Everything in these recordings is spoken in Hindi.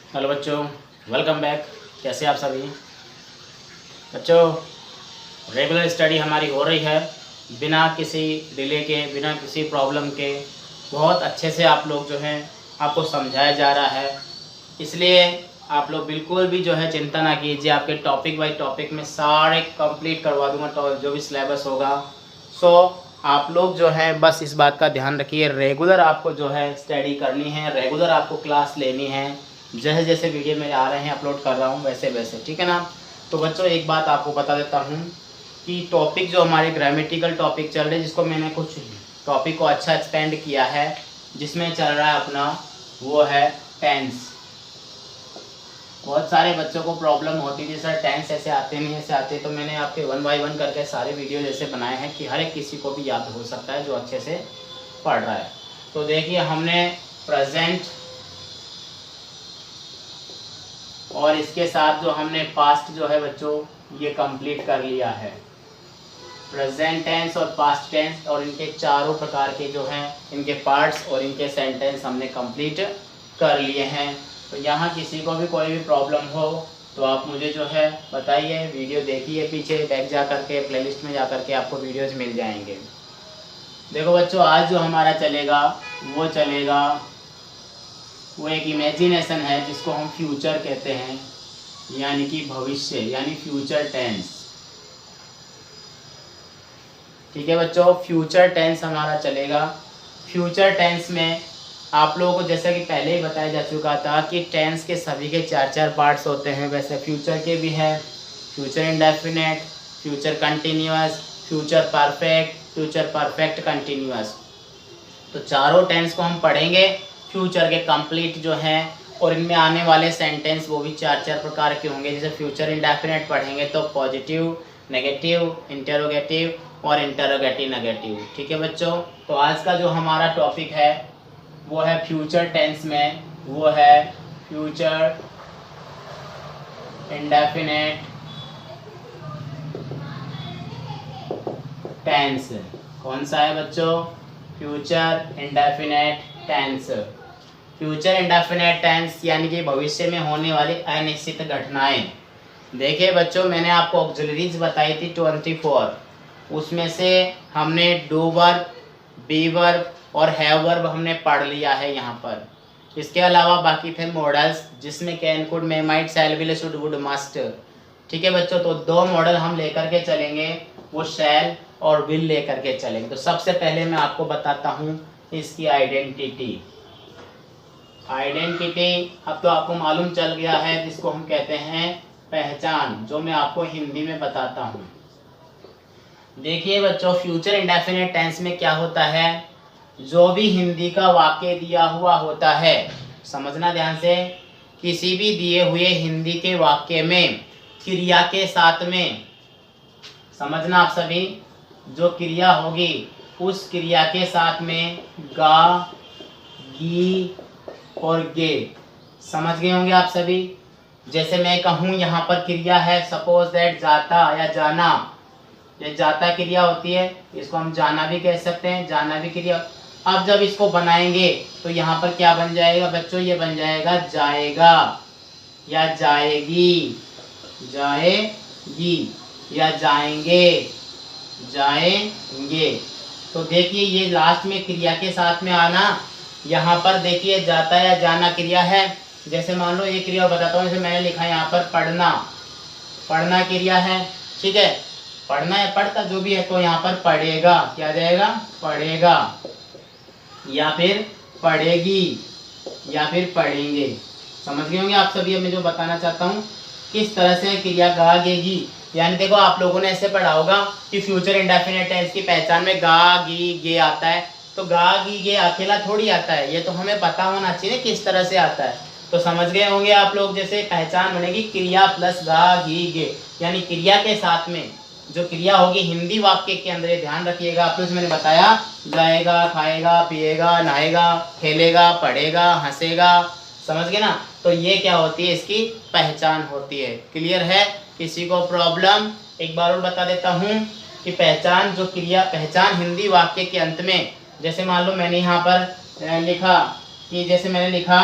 हेलो बच्चों, वेलकम बैक। कैसे आप सभी बच्चों? रेगुलर स्टडी हमारी हो रही है बिना किसी डिले के, बिना किसी प्रॉब्लम के। बहुत अच्छे से आप लोग जो हैं आपको समझाया जा रहा है, इसलिए आप लोग बिल्कुल भी जो है चिंता ना कीजिए। आपके टॉपिक बाय टॉपिक में सारे कंप्लीट करवा दूंगा, तो जो भी सिलेबस होगा। सो आप लोग जो है बस इस बात का ध्यान रखिए, रेगुलर आपको जो है स्टडी करनी है, रेगुलर आपको क्लास लेनी है। जैसे जैसे वीडियो में आ रहे हैं अपलोड कर रहा हूँ वैसे वैसे, ठीक है ना। तो बच्चों एक बात आपको बता देता हूँ कि टॉपिक जो हमारे ग्रामेटिकल टॉपिक चल रहे हैं, जिसको मैंने कुछ टॉपिक को अच्छा एक्सपेंड किया है, जिसमें चल रहा है अपना वो है टेंस। बहुत सारे बच्चों को प्रॉब्लम होती थी, सर टेंस ऐसे आते नहीं ऐसे आते, तो मैंने आपके 1 बाय 1 करके सारे वीडियो जैसे बनाए हैं कि हर एक किसी को भी याद हो सकता है जो अच्छे से पढ़ रहा है। तो देखिए हमने प्रेजेंट और इसके साथ जो हमने पास्ट जो है बच्चों ये कंप्लीट कर लिया है। प्रेजेंट टेंस और पास्ट टेंस और इनके चारों प्रकार के जो हैं इनके पार्ट्स और इनके सेंटेंस हमने कंप्लीट कर लिए हैं। तो यहाँ किसी को भी कोई भी प्रॉब्लम हो तो आप मुझे जो है बताइए, वीडियो देखिए, पीछे बैक जा करके प्लेलिस्ट में जा करके आपको वीडियोस मिल जाएंगे। देखो बच्चों, आज जो हमारा चलेगा वो एक इमेजिनेशन है जिसको हम फ्यूचर कहते हैं, यानी कि भविष्य, यानी फ्यूचर टेंस। ठीक है बच्चों, फ्यूचर टेंस हमारा चलेगा। फ्यूचर टेंस में आप लोगों को जैसा कि पहले ही बताया जा चुका था कि टेंस के सभी के 4 पार्ट्स होते हैं, वैसे फ्यूचर के भी हैं। Future indefinite, future continuous, future perfect, future perfect continuous. तो चारों टेंस को हम पढ़ेंगे, फ्यूचर के कंप्लीट जो हैं, और इनमें आने वाले सेंटेंस वो भी 4 प्रकार के होंगे। जैसे फ्यूचर इंडेफिनेट पढ़ेंगे तो पॉजिटिव, नेगेटिव, इंटरोगेटिव और इंटरोगेटिव नेगेटिव। ठीक है बच्चों, तो आज का जो हमारा टॉपिक है वो है फ्यूचर टेंस में, वो है फ्यूचर इंडेफिनेट टेंस। कौन सा है बच्चों? Future indefinite tense. Future indefinite tense यानी कि भविष्य में होने वाली अनिश्चित घटनाएं। देखिए बच्चों, मैंने आपको ऑक्सिलरीज बताई थी 24, उसमें से हमने डू वर्ब, बी वर्ब और हैव वर्ब हमने पढ़ लिया है यहाँ पर। इसके अलावा बाकी थे मॉडल्स, जिसमें can, could, may, might, shall, will, should, would, must. ठीक है बच्चों, तो 2 मॉडल हम लेकर के चलेंगे, वो शैल और विल लेकर के चलेंगे। तो सबसे पहले मैं आपको बताता हूँ इसकी आइडेंटिटी। अब तो आपको मालूम चल गया है, जिसको हम कहते हैं पहचान, जो मैं आपको हिंदी में बताता हूँ। देखिए बच्चों, फ्यूचर इंडेफिनेट टेंस में क्या होता है, जो भी हिंदी का वाक्य दिया हुआ होता है, समझना ध्यान से, किसी भी दिए हुए हिंदी के वाक्य में क्रिया के साथ में, समझना आप सभी, जो क्रिया होगी उस क्रिया के साथ में गा, गी और गे, समझ गए होंगे आप सभी। जैसे मैं कहूँ यहाँ पर क्रिया है, सपोज दैट जाता या जाना, ये जाता क्रिया होती है, इसको हम जाना भी कह सकते हैं, जाना भी क्रिया। अब जब इसको बनाएंगे तो यहाँ पर क्या बन जाएगा बच्चों? ये बन जाएगा जाएगा या जाएगी, जाएगी या जाएंगे, जाएंगे। तो देखिए ये लास्ट में क्रिया के साथ में आना, यहाँ पर देखिए जाता या जाना क्रिया है। जैसे मान लो ये क्रिया बताता हूँ, जैसे मैंने लिखा है यहाँ पर पढ़ना, पढ़ना क्रिया है, ठीक है, पढ़ना या पढ़ता जो भी है, तो यहाँ पर पढ़ेगा, क्या जाएगा? पढ़ेगा, या फिर पढ़ेगी, या फिर पढ़ेंगे। समझ गए होंगे आप सभी। अब मैं जो बताना चाहता हूँ किस तरह से क्रिया गा, गेगी, यानी देखो आप लोगों ने ऐसे पढ़ा होगा कि फ्यूचर इंडेफिनेट टेंस की पहचान में गा, गी, गे आता है। तो गा, गी, गे अकेला थोड़ी आता है, ये तो हमें पता होना चाहिए किस तरह से आता है। तो समझ गए होंगे आप लोग, जैसे पहचान बनेगी क्रिया प्लस गा, गी, गे, यानी क्रिया के साथ में जो क्रिया होगी हिंदी वाक्य के अंदर, ये ध्यान रखिएगा। आप लोग मैंने बताया जाएगा, खाएगा, पिएगा, नहाएगा, खेलेगा, पढ़ेगा, हंसेगा, समझ गए ना। तो ये क्या होती है? इसकी पहचान होती है। क्लियर है? किसी को प्रॉब्लम? एक बार और बता देता हूँ कि पहचान, जो क्रिया पहचान हिंदी वाक्य के अंत में, जैसे मान लो मैंने यहाँ पर लिखा कि, जैसे मैंने लिखा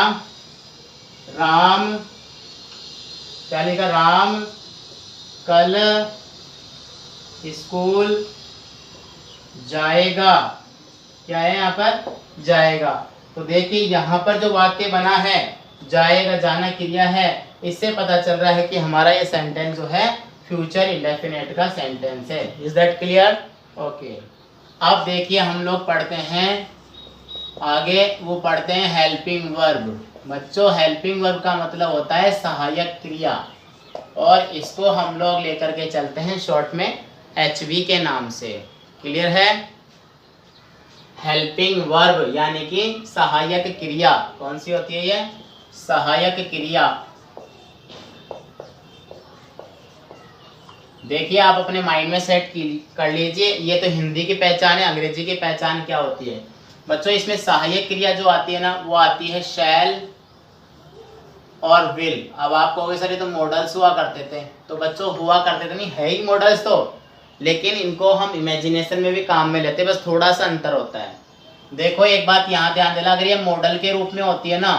राम, क्या लिखा, राम कल स्कूल जाएगा। क्या है यहाँ पर, जाएगा। तो देखिए यहाँ पर जो वाक्य बना है, जाएगा जाना क्रिया है, इससे पता चल रहा है कि हमारा ये सेंटेंस जो है फ्यूचर इंडेफिनिट का सेंटेंस है। Is that clear? ओके। अब देखिए हम लोग पढ़ते हैं आगे, वो पढ़ते हैं हेल्पिंग वर्ब। बच्चों हेल्पिंग वर्ब का मतलब होता है सहायक क्रिया, और इसको हम लोग लेकर के चलते हैं शॉर्ट में HV के नाम से। क्लियर है? हेल्पिंग वर्ब यानी कि सहायक क्रिया। कौन सी होती है ये? सहायक क्रिया। देखिए आप अपने माइंड में सेट कर लीजिए, ये तो हिंदी की पहचान है, अंग्रेजी की पहचान क्या होती है बच्चों? इसमें सहायक क्रिया जो आती है ना, वो आती है शैल और विल। अब आप कहोगे सर ये तो मॉडल्स हुआ करते थे, तो बच्चों हुआ करते थे नहीं, है ही मॉडल्स तो, लेकिन इनको हम इमेजिनेशन में भी काम में लेते हैं, बस थोड़ा सा अंतर होता है। देखो एक बात यहाँ ध्यान देना, अगर ये मॉडल के रूप में होती है ना,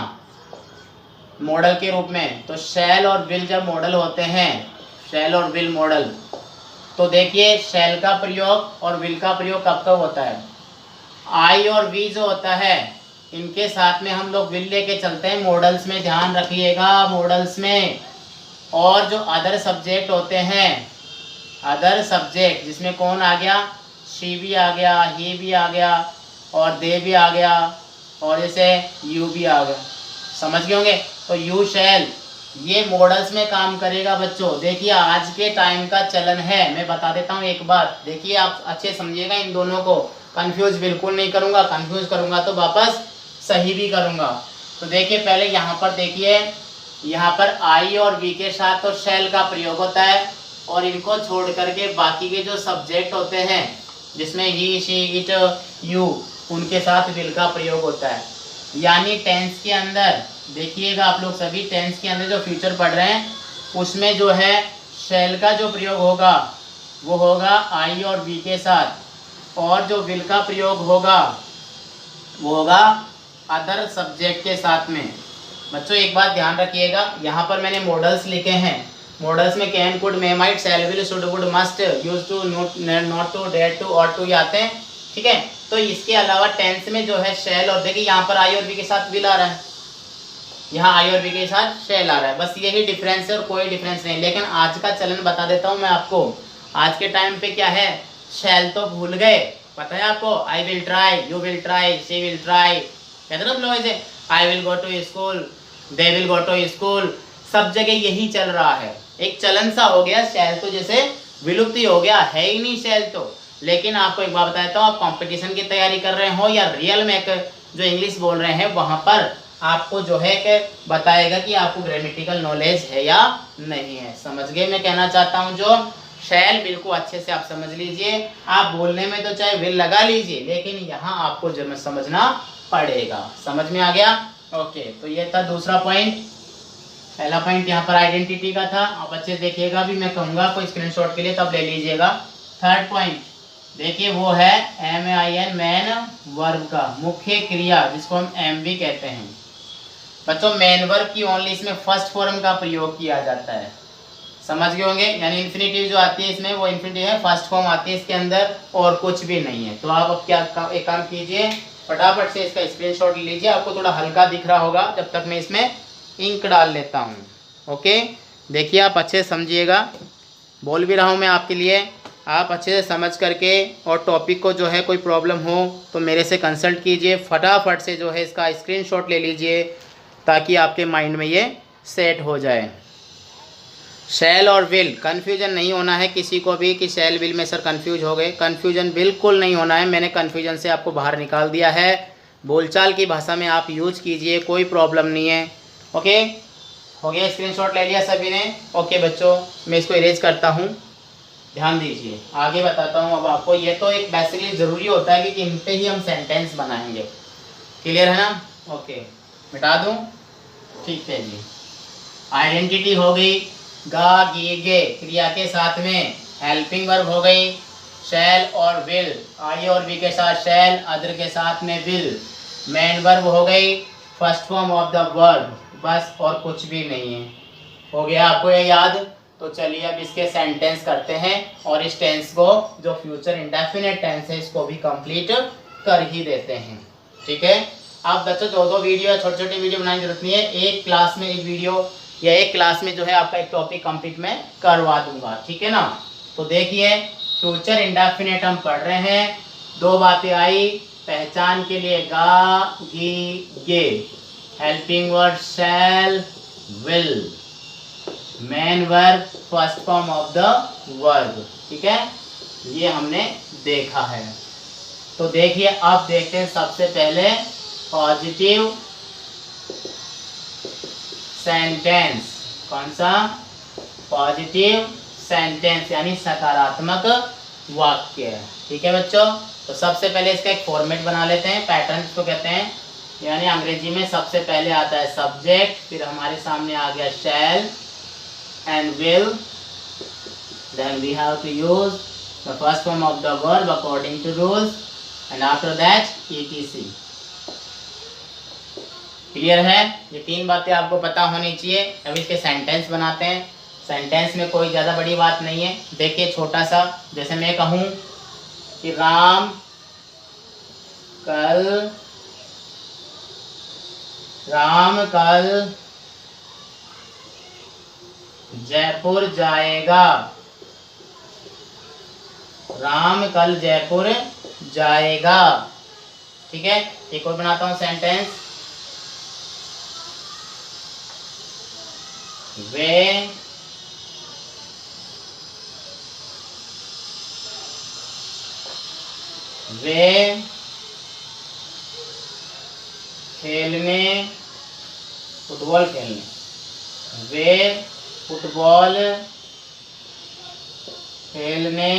मॉडल के रूप में, तो शैल और विल जब मॉडल होते हैं, शैल और विल मॉडल, तो देखिए शैल का प्रयोग और विल का प्रयोग कब कब होता है? आई और वी जो होता है, इनके साथ में हम लोग विल लेके चलते हैं मॉडल्स में, ध्यान रखिएगा मॉडल्स में। और जो अदर सब्जेक्ट होते हैं, अदर सब्जेक्ट जिसमें कौन आ गया? शी भी आ गया, ही भी आ गया, और दे भी आ गया, और जैसे यू भी आ गया। समझ गए होंगे? तो यू शैल ये मॉडल्स में काम करेगा बच्चों। देखिए आज के टाइम का चलन है, मैं बता देता हूँ एक बात, देखिए आप अच्छे समझिएगा, इन दोनों को कंफ्यूज बिल्कुल नहीं करूँगा, कंफ्यूज करूँगा तो वापस सही भी करूँगा। तो देखिए पहले यहाँ पर देखिए, यहाँ पर आई और वी के साथ तो शैल का प्रयोग होता है, और इनको छोड़ करके बाकी के जो सब्जेक्ट होते हैं जिसमें ही, शी, इट, यू, उनके साथ विल का प्रयोग होता है। यानी टेंस के अंदर देखिएगा आप लोग सभी, टेंस के अंदर जो फ्यूचर पढ़ रहे हैं उसमें जो है शैल का जो प्रयोग होगा वो होगा आई और वी के साथ, और जो विल का प्रयोग होगा वो होगा अदर सब्जेक्ट के साथ में। बच्चों एक बात ध्यान रखिएगा, यहाँ पर मैंने मॉडल्स लिखे हैं, मॉडल्स में can, could, may, might, shall, will, should, would, must, use to, not to, dare to, ought to आते हैं। ठीक है, तो इसके अलावा टेंस में जो है शैल, और देखिए यहाँ पर आई और वी के साथ विल आ रहा है, यहाँ आई और वी के साथ शैल आ रहा है, बस यही डिफरेंस है और कोई डिफरेंस नहीं। लेकिन आज का चलन बता देता हूँ मैं आपको, आज के टाइम पे क्या है, शैल तो भूल गए, पता है आपको, I will try, you will try, she will try, कहते ना लोग ऐसे, I will go to school, they will go to school, सब जगह यही चल रहा है, एक चलन सा हो गया, शैल तो जैसे विलुप्त हो गया, है ही नहीं शैल तो। लेकिन आपको एक बात बताता हूँ, आप कंपटीशन की तैयारी कर रहे हो या रियल में जो इंग्लिश बोल रहे हैं, वहाँ पर आपको जो है कि बताएगा कि आपको ग्रामेटिकल नॉलेज है या नहीं है। समझ गए मैं कहना चाहता हूँ? जो शैल बिल्कुल अच्छे से आप समझ लीजिए, आप बोलने में तो चाहे विल लगा लीजिए, लेकिन यहाँ आपको जो समझना पड़ेगा। समझ में आ गया? ओके, तो ये था दूसरा पॉइंट। पहला पॉइंट यहाँ पर आइडेंटिटी का था, आप अच्छे देखिएगा, भी मैं कहूँगा कोई स्क्रीनशॉट के लिए तब ले लीजिएगा। थर्ड पॉइंट देखिए वो है MAIN, मैन वर्ब का मुख्य क्रिया, जिसको हम M भी कहते हैं। बच्चों मेन वर्ब की ओनली इसमें फर्स्ट फॉर्म का प्रयोग किया जाता है, समझ गए होंगे, यानी इन्फिनिटिव जो आती है इसमें वो इन्फिनिटिव है, फर्स्ट फॉर्म आती है इसके अंदर, और कुछ भी नहीं है। तो आप अब क्या एक काम कीजिए, फटाफट से इसका स्क्रीनशॉट लीजिए, आपको थोड़ा हल्का दिख रहा होगा, जब तक मैं इसमें इंक डाल लेता हूँ। ओके, देखिए आप अच्छे से समझिएगा, बोल भी रहा हूँ मैं आपके लिए, आप अच्छे से समझ करके, और टॉपिक को जो है कोई प्रॉब्लम हो तो मेरे से कंसल्ट कीजिए, फटाफट से जो है इसका स्क्रीनशॉट ले लीजिए, ताकि आपके माइंड में ये सेट हो जाए। शैल और विल, कन्फ्यूजन नहीं होना है किसी को भी कि शैल विल में सर कन्फ्यूज हो गए, कन्फ्यूजन बिल्कुल नहीं होना है, मैंने कन्फ्यूजन से आपको बाहर निकाल दिया है। बोलचाल की भाषा में आप यूज कीजिए, कोई प्रॉब्लम नहीं है। ओके, हो गया, स्क्रीनशॉट ले लिया सभी ने? ओके बच्चों, मैं इसको इरेज करता हूँ, ध्यान दीजिए, आगे बताता हूँ अब आपको। ये तो एक बेसिकली ज़रूरी होता है कि इन पे ही हम सेंटेंस बनाएंगे, क्लियर है ना? ओके, मिटा दूँ? ठीक है जी, आइडेंटिटी हो गई, गा, गी, गे क्रिया के साथ में, हेल्पिंग वर्ब हो गई, शैल और विल, आई और वी के साथ शैल, अदर के साथ में विल, मेन वर्ब हो गई, first form of the verb, बस और कुछ भी नहीं है। हो गया आपको ये याद? तो चलिए अब इसके सेंटेंस करते हैं और इस टेंस को जो फ्यूचर इंडेफिनिट टेंस है इसको भी कंप्लीट कर ही देते हैं। ठीक है, आप बच्चों दो वीडियो, छोटी छोटी वीडियो बनाने की जरूरत नहीं है, एक क्लास में एक वीडियो या एक क्लास में जो है आपका एक टॉपिक कंप्लीट मैं करवा दूंगा। ठीक है ना? तो देखिए फ्यूचर इंडेफिनिट हम पढ़ रहे हैं, दो बातें आई, पहचान के लिए गा गी गे, helping word shall will, main verb first form of the verb. ठीक है, ये हमने देखा है। तो देखिए अब देखते हैं सबसे पहले पॉजिटिव सेंटेंस। कौन सा? पॉजिटिव सेंटेंस यानी सकारात्मक वाक्य। ठीक है बच्चों, तो सबसे पहले इसका एक फॉर्मेट बना लेते हैं, पैटर्न को कहते हैं। यानी अंग्रेजी में सबसे पहले आता है सब्जेक्ट, फिर हमारे सामने आ गया शैल and will, then we have to use the first form of the verb according to rules, and after that etc. Clear है? ये तीन बातें आपको पता होनी चाहिए। अब इसके सेंटेंस बनाते हैं। सेंटेंस में कोई ज़्यादा बड़ी बात नहीं है। देखिए छोटा सा, जैसे मैं कहूँ कि राम कल जयपुर जाएगा। राम कल जयपुर जाएगा। ठीक है, एक और बनाता हूं सेंटेंस, वे फुटबॉल खेलने, वे फुटबॉल खेलने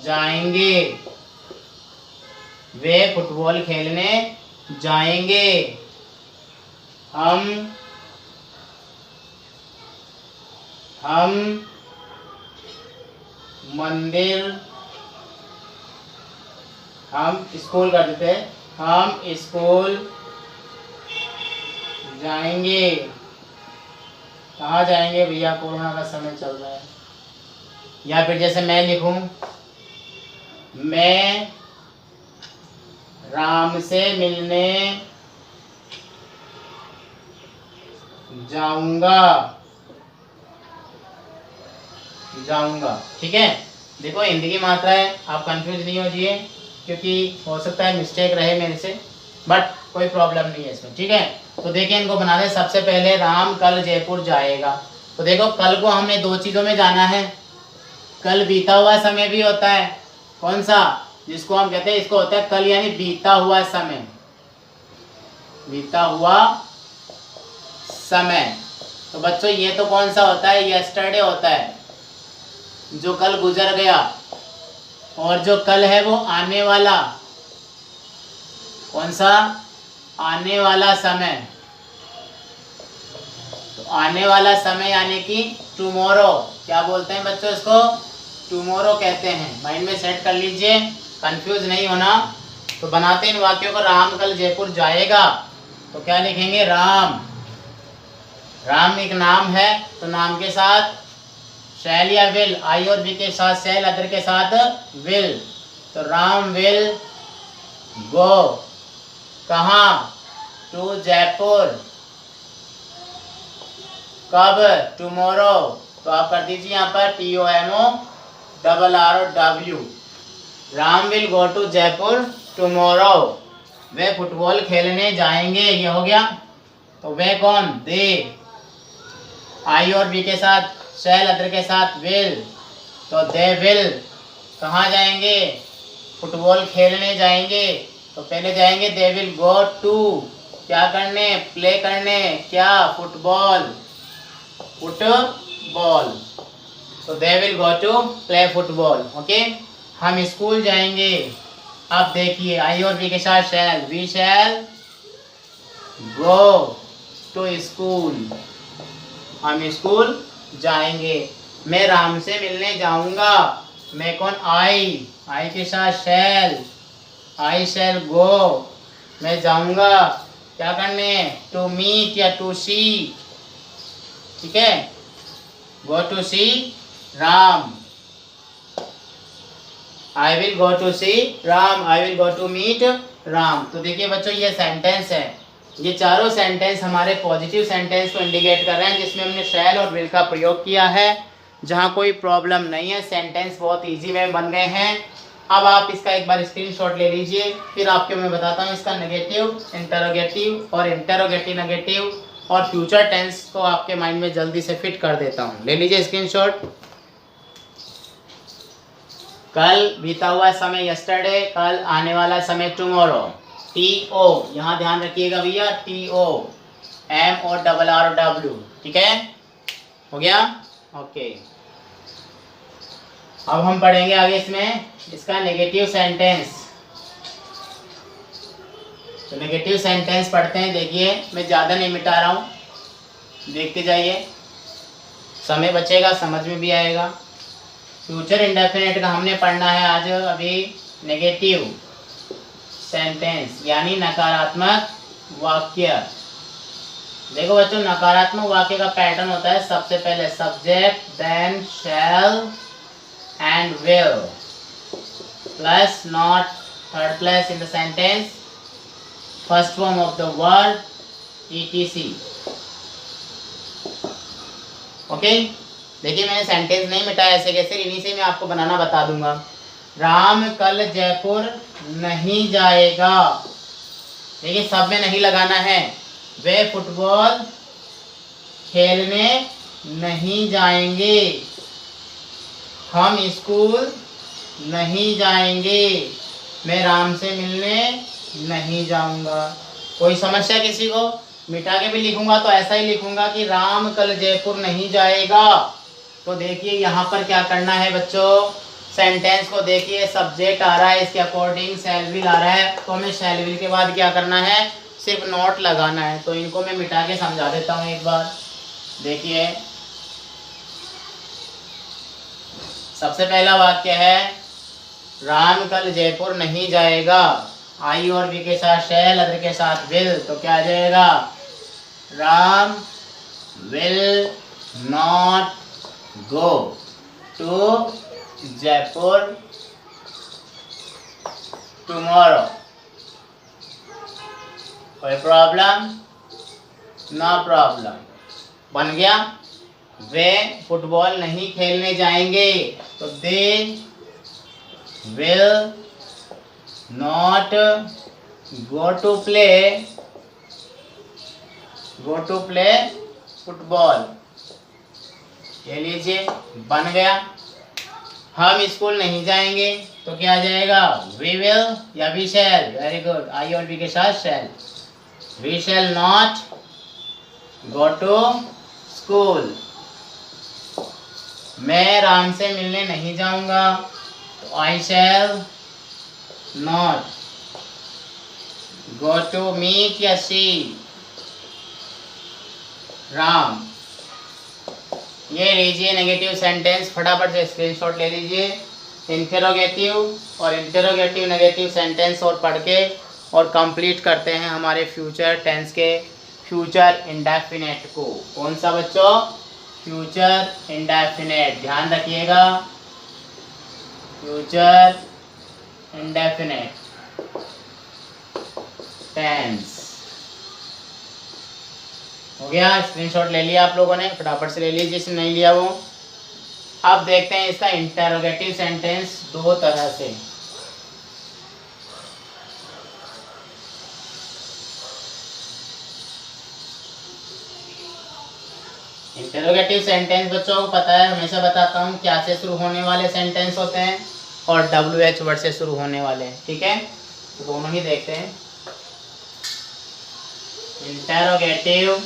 जाएंगे। वे फुटबॉल खेलने जाएंगे। हम स्कूल कर देते हैं, हम स्कूल जाएंगे। कहाँ जाएंगे भैया? कोरोना का समय चल रहा है। या फिर जैसे मैं लिखूं, मैं राम से मिलने जाऊंगा। ठीक है, देखो हिंदी की मात्रा है, आप कंफ्यूज नहीं हो जाइए, क्योंकि हो सकता है मिस्टेक रहे मेरे से, बट कोई प्रॉब्लम नहीं है इसमें। ठीक है, तो देखिए इनको बना दे। सबसे पहले राम कल जयपुर जाएगा। तो देखो कल को हमने दो चीज़ों में जाना है। कल बीता हुआ समय भी होता है, कौन सा? जिसको हम कहते हैं, इसको होता है कल यानी बीता हुआ समय। बीता हुआ समय, तो बच्चों ये तो कौन सा होता है? यस्टरडे होता है, जो कल गुजर गया। और जो कल है वो आने वाला, कौन सा? आने वाला समय। तो आने वाला समय यानी कि टुमारो। क्या बोलते हैं बच्चों इसको? टुमारो कहते हैं। माइंड में सेट कर लीजिए, कंफ्यूज नहीं होना। तो बनाते हैं इन वाक्यों को। राम कल जयपुर जाएगा, तो क्या लिखेंगे? राम एक नाम है, तो नाम के साथ शैल या विल, आई और वी के साथ शैल, अदर के साथ विल। तो राम विल गो, कहाँ? टू जयपुर। कब? टुमारो। तो आप कर दीजिए यहाँ पर TOMORROW। Ram will go to Jaipur tomorrow. वे फुटबॉल खेलने जाएंगे। ये हो गया। तो वे कौन? दे, आई और वी के साथ शैल, अदर के साथ विल। तो दे विल कहाँ जाएंगे? फुटबॉल खेलने जाएंगे। तो पहले जाएंगे दे विल गो टू, क्या करने? प्ले करने। क्या? फुटबॉल। तो they will go to play football. Okay, हम स्कूल जाएंगे। अब देखिए आई और वी के साथ shall, we shall go to school. हम स्कूल जाएंगे। मैं राम से मिलने जाऊंगा। मैं कौन? आई के साथ शैल, आई शैल गो। मैं जाऊंगा क्या करने, टू मीट या टू सी, ठीक है, go to see Ram, I will go to see Ram, I will go to meet Ram. तो देखिए बच्चों ये सेंटेंस है, ये चारों सेंटेंस हमारे पॉजिटिव सेंटेंस को इंडिकेट कर रहे हैं जिसमें हमने शैल और विल का प्रयोग किया है। जहाँ कोई प्रॉब्लम नहीं है, सेंटेंस बहुत इजी में बन गए हैं। अब आप इसका एक बार स्क्रीनशॉट ले लीजिए, फिर आपको मैं बताता हूँ इसका नेगेटिव, इंटरोगेटिव और इंटरोगेटिव नेगेटिव और फ्यूचर टेंस को आपके माइंड में जल्दी से फिट कर देता हूँ। ले लीजिए स्क्रीनशॉट। कल बीता हुआ समय यस्टरडे, कल आने वाला समय टुमारो, TO यहाँ ध्यान रखिएगा भैया, TO, MORRW, ठीक है, हो गया, ओके। अब हम पढ़ेंगे आगे इसमें इसका नेगेटिव सेंटेंस। तो नेगेटिव सेंटेंस पढ़ते हैं। देखिए मैं ज़्यादा नहीं मिटा रहा हूँ, देखते जाइए, समय बचेगा, समझ में भी आएगा। फ्यूचर इंडेफिनिट का हमने पढ़ना है आज अभी नेगेटिव सेंटेंस यानी नकारात्मक वाक्य। देखो बच्चों, नकारात्मक वाक्य का पैटर्न होता है सबसे पहले subject, then shall and will, plus not, third place in the sentence, first form of the word, etc। Okay, देखिए मैंने सेंटेंस नहीं मिटाया ऐसे कैसे, इन्हीं से मैं आपको बनाना बता दूंगा। राम कल जयपुर नहीं जाएगा, देखिए सब में नहीं लगाना है। वे फुटबॉल खेलने नहीं जाएंगे, हम स्कूल नहीं जाएंगे, मैं राम से मिलने नहीं जाऊंगा। कोई समस्या किसी को? मिटा के भी लिखूंगा तो ऐसा ही लिखूंगा कि राम कल जयपुर नहीं जाएगा। तो देखिए यहाँ पर क्या करना है बच्चों, सेंटेंस को देखिए, सब्जेक्ट आ रहा है, इसके अकॉर्डिंग शैल विल आ रहा है, तो हमें शैल विल के बाद क्या करना है, सिर्फ नोट लगाना है। तो इनको मैं मिटा के समझा देता हूँ एक बार। देखिए सबसे पहला वाक्य है राम कल जयपुर नहीं जाएगा, आई और वी के साथ शैल, अदर के साथ विल, तो क्या आ जाएगा, Ram will not go to Jaipur tomorrow. कोई प्रॉब्लम? नो प्रॉब्लम, बन गया। वे फुटबॉल नहीं खेलने जाएंगे, तो they will not go to play football. ये लीजिए, बन गया। हम स्कूल नहीं जाएंगे, तो क्या आ जाएगा, वी विल या we shall, very good, I और वी के साथ shall, we shall not go to school. मैं राम से मिलने नहीं जाऊंगा, तो I shall not go to meet या सी राम। ये लीजिए नेगेटिव सेंटेंस, फटाफट से स्क्रीनशॉट ले लीजिए। इंटरोगेटिव और इंटरोगेटिव नेगेटिव सेंटेंस और पढ़ के और कंप्लीट करते हैं हमारे फ्यूचर टेंस के फ्यूचर इंडेफिनेट को। कौन सा बच्चों? फ्यूचर इंडेफिनेट, ध्यान रखिएगा, फ्यूचर इंडेफिनेट टेंस। हो गया, स्क्रीनशॉट ले लिया आप लोगों ने, फटाफट से ले लीजिए जिसने नहीं लिया वो। अब देखते हैं इसका इंटरोगेटिव सेंटेंस दो तरह से। इंटरोगेटिव सेंटेंस बच्चों को पता है, हमेशा बताता हूँ क्या से शुरू होने वाले सेंटेंस होते हैं और WH वर्ड से शुरू होने वाले हैं, ठीक है। तो दोनों ही देखते हैं। इंटरोगेटिव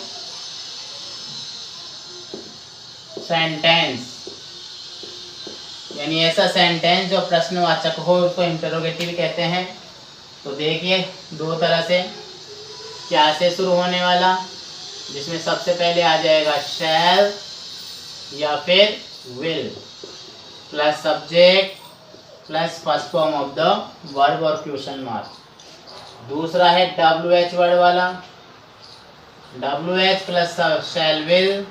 सेंटेंस यानी ऐसा सेंटेंस जो प्रश्नवाचक हो उसको इंटरोगेटिव कहते हैं। तो देखिए दो तरह से, क्या से शुरू होने वाला, जिसमें सबसे पहले आ जाएगा शैल या फिर will plus subject plus first form of the verb और क्वेश्चन मार्क। दूसरा है WH वर्ड वाला, WH plus shall will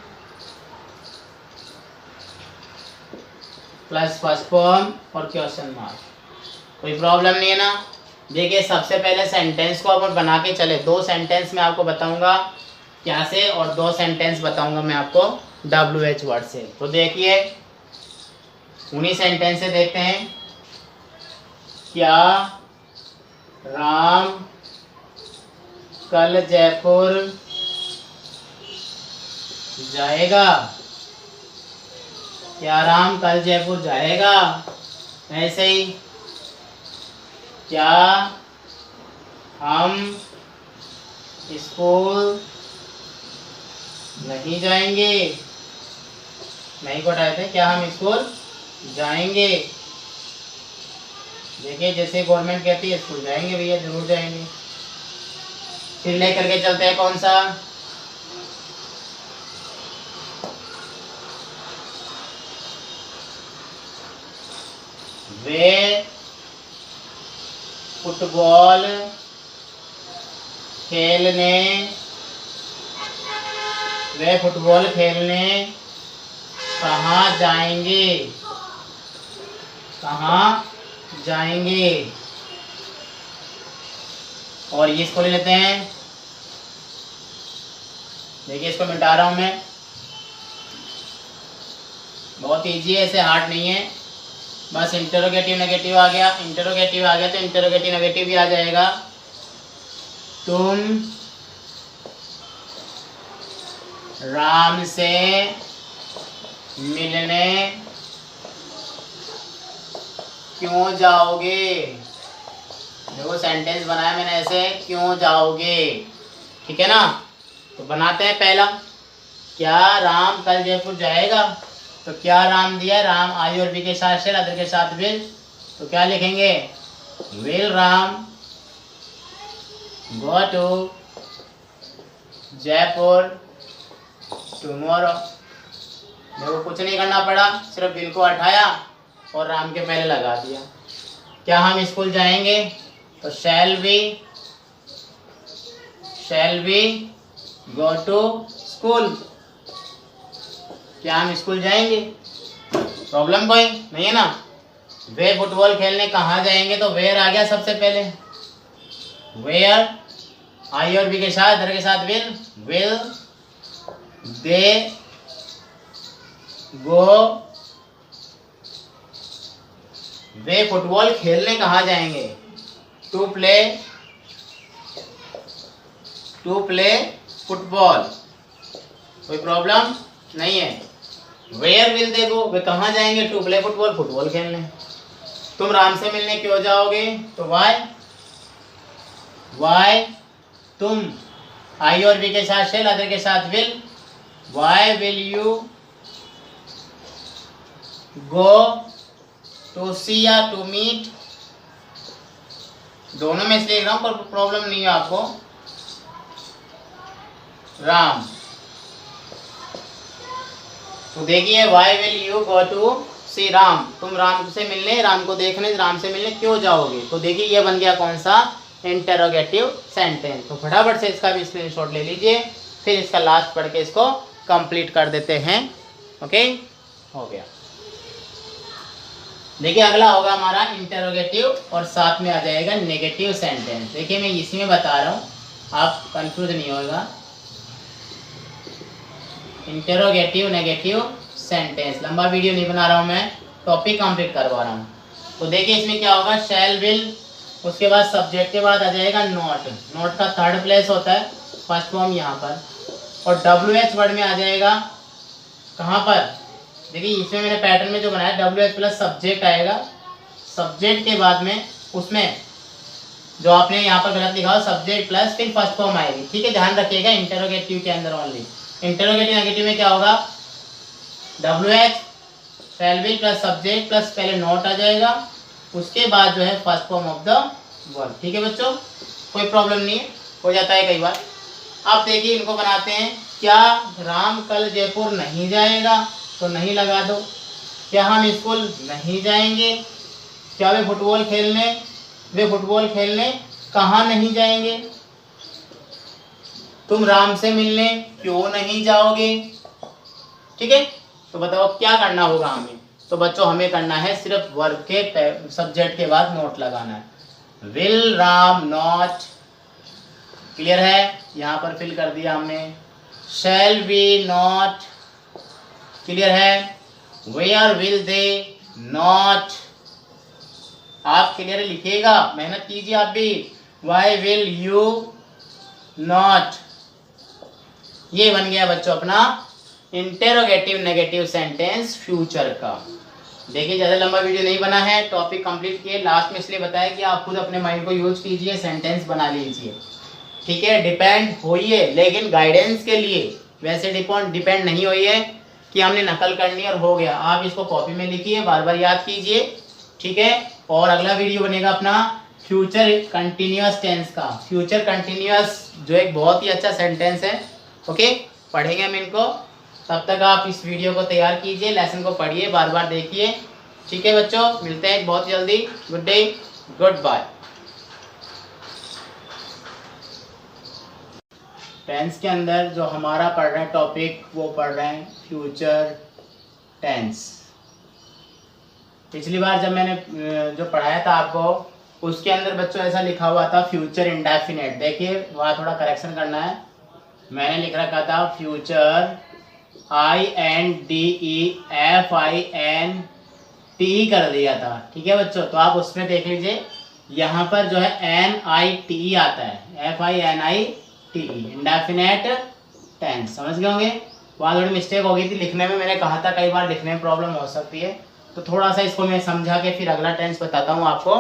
plus first form और क्वेश्चन मार्क। कोई प्रॉब्लम नहीं है ना। देखिए सबसे पहले सेंटेंस को अपन बना के चले। 2 सेंटेंस मैं आपको बताऊंगा क्या से और 2 सेंटेंस बताऊंगा मैं आपको WH वर्ड से। तो देखिए उन्हीं सेंटेंस से देखते हैं। क्या राम कल जयपुर जाएगा? क्या राम कल जयपुर जाएगा? ऐसे ही क्या हम स्कूल नहीं जाएंगे? नहीं को हटाए थे, क्या हम स्कूल जाएंगे? देखिए जैसे गवर्नमेंट कहती है स्कूल जाएंगे भैया, जरूर जाएंगे। फिर ले करके चलते हैं कौन सा, वे फुटबॉल खेलने कहाँ जाएंगे? कहाँ जाएंगे? और ये इसको ले लेते हैं। देखिए इसको मिटा रहा हूं मैं, बहुत इजी है, ऐसे हार्ड नहीं है। बस इंटरोगेटिव नेगेटिव आ गया, इंटरोगेटिव आ गया तो इंटरोगेटिव नेगेटिव भी आ जाएगा। तुम राम से मिलने क्यों जाओगे? देखो सेंटेंस बनाया मैंने ऐसे, क्यों जाओगे, ठीक है ना। तो बनाते हैं पहला, क्या राम कल जयपुर जाएगा? तो क्या राम दिया, राम आई और बी के साथ शेल, अदर के साथ विल, तो क्या लिखेंगे, will Ram go to Jaipur tomorrow. देखो कुछ नहीं करना पड़ा, सिर्फ विल को हटाया और राम के पहले लगा दिया। क्या हम स्कूल जाएंगे? तो shall we go to school. क्या हम स्कूल जाएंगे? प्रॉब्लम कोई नहीं है ना। वे फुटबॉल खेलने कहाँ जाएंगे? तो वेयर आ गया सबसे पहले, वेयर आई और बी के साथ, इधर के साथ will they go. Way football खेलने कहाँ जाएंगे? To play football. कोई प्रॉब्लम नहीं है। वेयर विल दे गो, वे कहाँ जाएंगे? टू प्ले फुटबॉल, फुटबॉल खेलने। तुम राम से मिलने क्यों जाओगे? तो वाई तुम आई और बी के साथ शेल, अदर के साथ will, why will you go to see या टू मीट। दोनों में से लिख रहा हूं पर प्रॉब्लम नहीं है आपको। राम, तो देखिए why will you go to see Ram, तुम राम से मिलने, राम को देखने, राम से मिलने क्यों जाओगे? तो देखिए ये बन गया कौन सा, इंटरोगेटिव सेंटेंस। तो फटाफट से इसका भी स्क्रीनशॉट ले लीजिए, फिर इसका लास्ट पढ़ के इसको कंप्लीट कर देते हैं। ओके, हो गया। देखिए अगला होगा हमारा इंटरोगेटिव और साथ में आ जाएगा नेगेटिव सेंटेंस। देखिए मैं इसी में बता रहा हूँ, आप कंफ्यूज नहीं होगा। इंटरोगेटिव नेगेटिव सेंटेंस, लंबा वीडियो नहीं बना रहा हूँ मैं, टॉपिक कंप्लीट करवा रहा हूँ। तो देखिए इसमें क्या होगा, शैल विल, उसके बाद सब्जेक्ट के बाद आ जाएगा नॉट। नॉट का थर्ड प्लेस होता है, फर्स्ट फॉर्म यहाँ पर, और WH वर्ड में आ जाएगा कहाँ पर, देखिए इसमें मैंने पैटर्न में जो बनाया WH प्लस सब्जेक्ट आएगा, सब्जेक्ट के बाद में उसमें जो आपने यहाँ पर गलत लिखा हो सब्जेक्ट प्लस फिर फर्स्ट फॉर्म आएगी, ठीक है, ध्यान रखिएगा। इंटरोगेटिव के अंदर ओनली, इंटरोगेटिव नेगेटिव में क्या होगा, WH shell will plus subject plus पहले नॉट आ जाएगा, उसके बाद जो है first form of the verb. ठीक है बच्चों, कोई प्रॉब्लम नहीं है, हो जाता है कई बार। अब देखिए इनको बनाते हैं, क्या राम कल जयपुर नहीं जाएगा? तो नहीं लगा दो। क्या हम स्कूल नहीं जाएंगे? क्या वे फुटबॉल खेलने कहाँ नहीं जाएंगे? तुम राम से मिलने क्यों नहीं जाओगे? ठीक है, तो बताओ क्या करना होगा हमें? तो बच्चों हमें करना है सिर्फ वर्ब के सब्जेक्ट के बाद नोट लगाना है। विल राम नॉट, क्लियर है, यहाँ पर फिल कर दिया हमने। शैल वी नॉट, क्लियर है। वेयर विल दे नॉट, आप क्लियर लिखिएगा, मेहनत कीजिए आप भी। वाई विल यू नॉट, ये बन गया बच्चों अपना इंटेरोगेटिव नेगेटिव सेंटेंस फ्यूचर का। देखिए ज़्यादा लंबा वीडियो नहीं बना है, टॉपिक कंप्लीट किए, लास्ट में इसलिए बताया कि आप खुद अपने माइंड को यूज कीजिए, सेंटेंस बना लीजिए। ठीक है, डिपेंड होइए लेकिन गाइडेंस के लिए, वैसे डिपेंड नहीं होइए कि हमने नकल करनी और हो गया। आप इसको कॉपी में लिखिए, बार बार याद कीजिए। ठीक है, और अगला वीडियो बनेगा अपना फ्यूचर कंटिन्यूअस टेंस का। फ्यूचर कंटिन्यूअस जो एक बहुत ही अच्छा सेंटेंस है, ओके, पढ़ेंगे हम इनको। तब तक आप इस वीडियो को तैयार कीजिए, लेसन को पढ़िए, बार बार देखिए। ठीक है बच्चों, मिलते हैं बहुत जल्दी। Good day, goodbye. Tense के अंदर जो हमारा पढ़ रहे हैं टॉपिक, वो पढ़ रहे हैं फ्यूचर टेंस। पिछली बार जब मैंने जो पढ़ाया था आपको, उसके अंदर बच्चों ऐसा लिखा हुआ था फ्यूचर इंडेफिनेट। देखिए वहाँ थोड़ा करेक्शन करना है। मैंने लिख रखा था फ्यूचर INDEFINT कर दिया था। ठीक है बच्चों, तो आप उसमें देख लीजिए, यहाँ पर जो है NITE आता है, FINITE, इंडेफिनेट टेंस। समझ गए होंगे, वहाँ थोड़ी मिस्टेक हो गई थी लिखने में। मैंने कहा था कई बार लिखने में प्रॉब्लम हो सकती है, तो थोड़ा सा इसको मैं समझा के फिर अगला टेंस बताता हूँ आपको।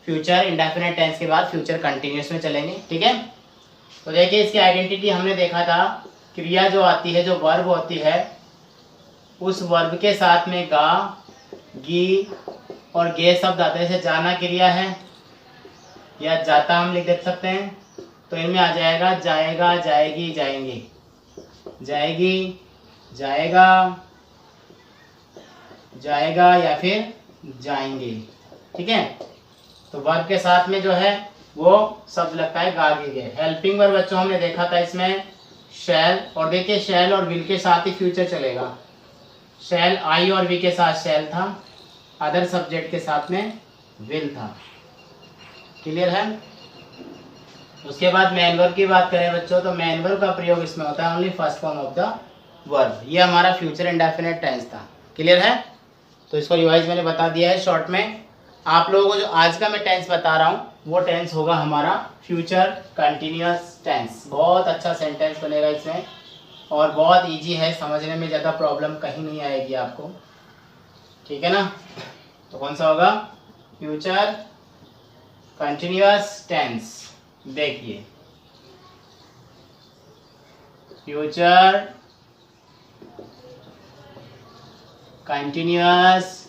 फ्यूचर इंडेफिनेट टेंस के बाद फ्यूचर कंटिन्यूअस में चलेंगे। ठीक है, तो देखिए इसकी आइडेंटिटी हमने देखा था, क्रिया जो आती है, जो वर्ब होती है, उस वर्ब के साथ में गा, गी और गे शब्द आते हैं। जैसे जाना क्रिया है या जाता हम लिख देख सकते हैं, तो इनमें आ जाएगा जाएगा, जाएगी, जाएंगे, जाएगी, जाएगा, जाएगा या फिर जाएंगे। ठीक है, तो वर्ब के साथ में जो है वो शब्द लगता है गा, गी, गे। हेल्पिंग वर्ब बच्चों हमने देखा था इसमें शैल, और देखिए शैल और विल के साथ ही फ्यूचर चलेगा। शैल आई और वी के साथ शैल था, अदर सब्जेक्ट के साथ में विल था। क्लियर है। उसके बाद मैन वर्ब की बात करें बच्चों, तो मैन वर्ब का प्रयोग इसमें होता है only first form of the verb. ये हमारा फ्यूचर इंडेफिनेट टेंस था। क्लियर है, तो इसको रिवाइज मैंने बता दिया है शॉर्ट में। आप लोगों को जो आज का मैं टेंस बता रहा हूँ, वो टेंस होगा हमारा फ्यूचर कंटिन्यूअस टेंस। बहुत अच्छा सेंटेंस बनेगा इसमें, और बहुत इजी है समझने में, ज़्यादा प्रॉब्लम कहीं नहीं आएगी आपको। ठीक है ना, तो कौन सा होगा? Future continuous tense. देखिए फ्यूचर कंटिन्यूअस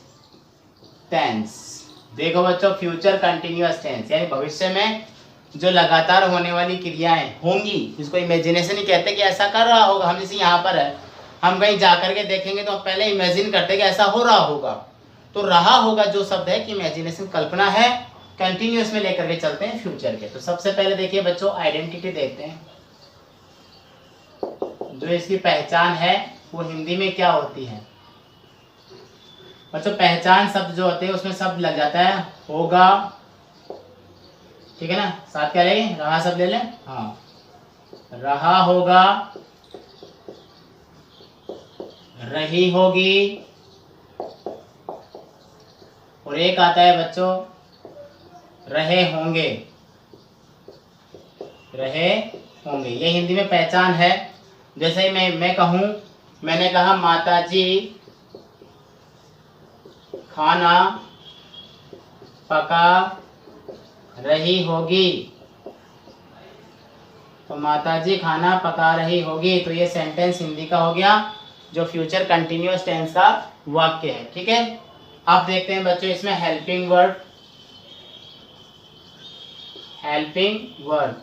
टेंस। देखो बच्चों, फ्यूचर कंटिन्यूअस टेंस यानी भविष्य में जो लगातार होने वाली क्रियाएं होंगी, जिसको इमेजिनेशन ही कहते हैं कि ऐसा कर रहा होगा। हम जैसे यहाँ पर है, हम कहीं जा करके देखेंगे तो हम पहले इमेजिन करते हैं कि ऐसा हो रहा होगा। तो रहा होगा जो शब्द है कि इमेजिनेशन, कल्पना है, कंटिन्यूअस में लेकर के चलते हैं फ्यूचर के। तो सबसे पहले देखिए बच्चों, आइडेंटिटी देखते हैं। जो इसकी पहचान है वो हिंदी में क्या होती है बच्चों? पहचान शब्द जो होते हैं उसमें शब्द लग जाता है होगा। ठीक है ना, साथ क्या लेंगे? रहा शब्द ले लें। हाँ, रहा होगा, रही होगी, और एक आता है बच्चों रहे होंगे, रहे होंगे। ये हिंदी में पहचान है। जैसे मैं कहूँ, मैंने कहा माताजी खाना पका रही होगी, तो माताजी खाना पका रही होगी, तो ये सेंटेंस हिंदी का हो गया, जो फ्यूचर कंटिन्यूअस टेंस का वाक्य है। ठीक है, अब देखते हैं बच्चों इसमें हेल्पिंग वर्ब। हेल्पिंग वर्ब